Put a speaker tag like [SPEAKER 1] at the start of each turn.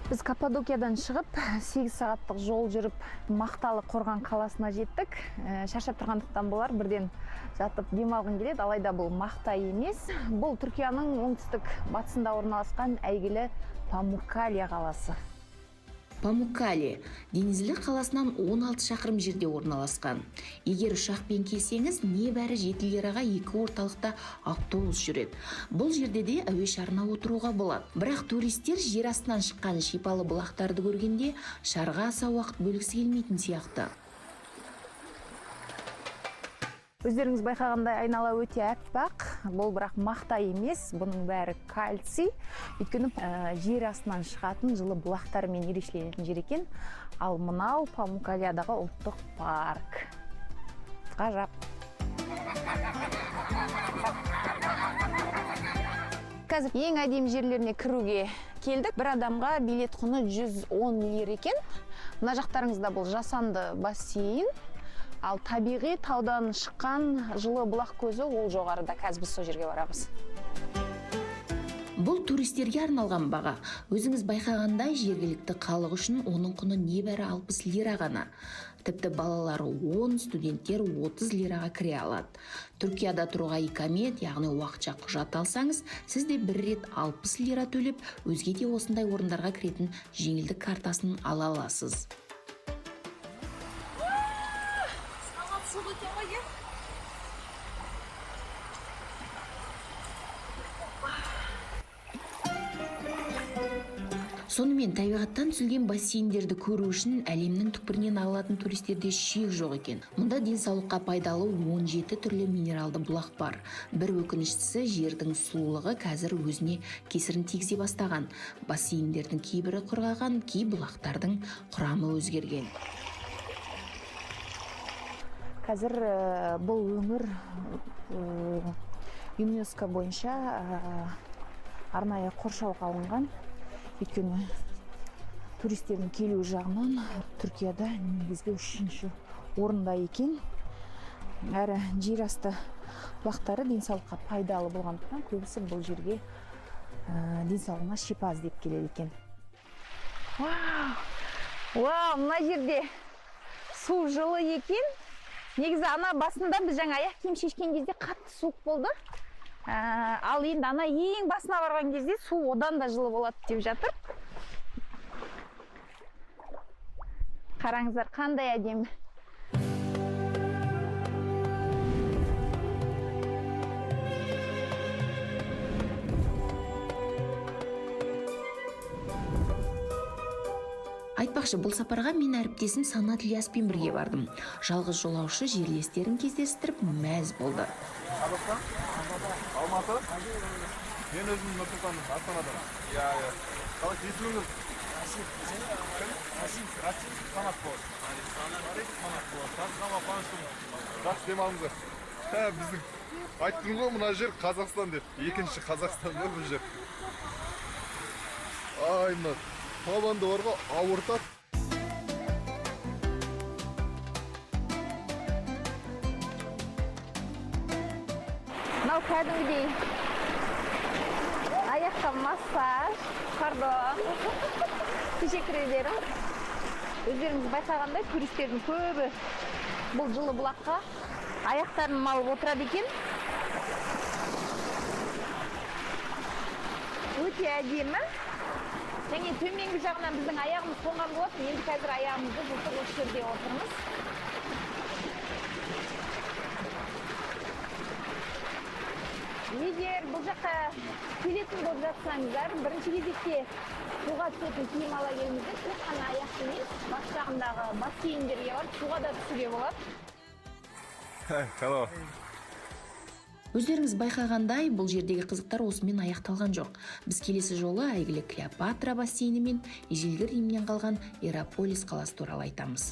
[SPEAKER 1] Біз Каппадокиядан шығып 8 сағаттық жол жүріп Мақталы Қорған қаласына жеттік. Шаршап тұрғандықтан болар бірден жатып демалғым келеді, алайда бұл Мақтай емес. Бұл Түркияның оңтүстік батысында орналасқан әйгілі Памуккале қаласы.
[SPEAKER 2] Памуккале Денизли қаласынан 16 шақырым жерде орналасқан. Егер ұшақпен келсеңіз, небәрі 7 лираға 2 орталықта автобус жүреді. Бұл жерде де әуе шарына отыруға болады. Бірақ туристер жер астынан шыққан шипалы бұлақтарды көргенде шарға аса уақыт бөлгісі келмейтін сияқты.
[SPEAKER 1] Өздеріңіз байқағандай айнала өте әппақ. Бұл бірақ Мақтай емес, бұның бәрі кальций. Өйткені жер астынан шығатын жылы бұлақтармен ерекшеленетін жер екен. Ал мынау Памуккаледағы ұлттық парк. Ғажап. Қазір ең әдемі жерлеріне кіруге келдік. Бір адамға билет құны 110 лира екен. Мына жақтарыңызда бұл жасанды бассейн. Ал табиғи таудан шыққан жылы бұлақ көзі ол жоғарыда. Қазір біз сол жерге барамыз.
[SPEAKER 2] Бұл туристерге арналған баға. Өзіңіз байқағандай жергілікті халық үшін оның құны небәрі 60 лира ғана. Тіпті балалары 10, студенттер 30 лираға кіре алады. Түркияда тұруға икамет, яғни уақытша құжат алсаңыз, сіз де бір рет 60 лира төлеп, өзге де осындай орындарға кіретін жеңілдік картасын ала аласыз. Сонымен табиғаттан түзілген бассейндерді көру үшін әлемнің түкпірінен ағылатын туристерде шек жоқ екен. Мұнда денсаулыққа пайдалы 17 түрлі минералды бұлақ бар. Бір өкініштісі жердің сулылығы қазір өзіне кесірін тигізе бастаған. Бассейндердің кейбірі құрғаған, кей бұлақтардың құрамы өзгерген.
[SPEAKER 1] Қазір бұл өңір ЮНЕСКО бойынша арнайы қоршауға алынған. Өйткені туристердің келу жағынан Түркияда негізгі 3-ші орында екен. Әрі жер асты бұлақтары денсаулыққа пайдалы болғандықтан көбісі бұл жерге денсаулығына шипа іздеп келеді екен. Вау, мына жерде су жылы екен. Негізі ана басында біз жаңа аяқ киім шешкен кезде қатты суық болды. Ал енді ана ең басына барған кезде су одан да жылы болады деп жатыр. Қараңыздар, қандай әдемі.
[SPEAKER 2] Айтпақшы, бұл сапарға мен әріптесім Санат Ильяспен бірге бардым. Жалғыз жолаушы жерлестерін кездестіріп мәз болды.
[SPEAKER 3] Алматы? Мен өзім Нұрсұлтан, Астанадан. Қалай есіміңіз? Расим Санат болады. Санат болады. Тасқама қуаныштым. Жақсы демалыңыздар. Біздің айттың ғой мына жер Қазақстан деп. Екінші Қазақстан ба бұл жер? Ай, мына табанды бар ғой, ауыртады.
[SPEAKER 1] Мынау кәдімгідей аяққа массаж, пардон. Teşekkür ederim. Өздеріңіз байқағандай туристердің көбі бұл жылы бұлаққа аяқтарын малып отырады екен. Өте әдемі. Және төменгі жағынан біздің аяғымыз қонған болады. Енді қазір аяғымызды жылтырлы жерде отырмыз. Егер бұл жаққа келетін болып жатсаңыздар, бірінші кезекте суға түсетін киім ала келіңіздер, тек қана аяқты емес, бас жағындағы бассейндерге барып суға да түсуге болады.
[SPEAKER 3] Hello.
[SPEAKER 2] Өздеріңіз байқағандай, бұл жердегі қызықтар осымен аяқталған жоқ. Біз келесі жолы әйгілі Клеопатра бассейні мен ежелгі Римнен қалған Иераполис қаласы туралы айтамыз.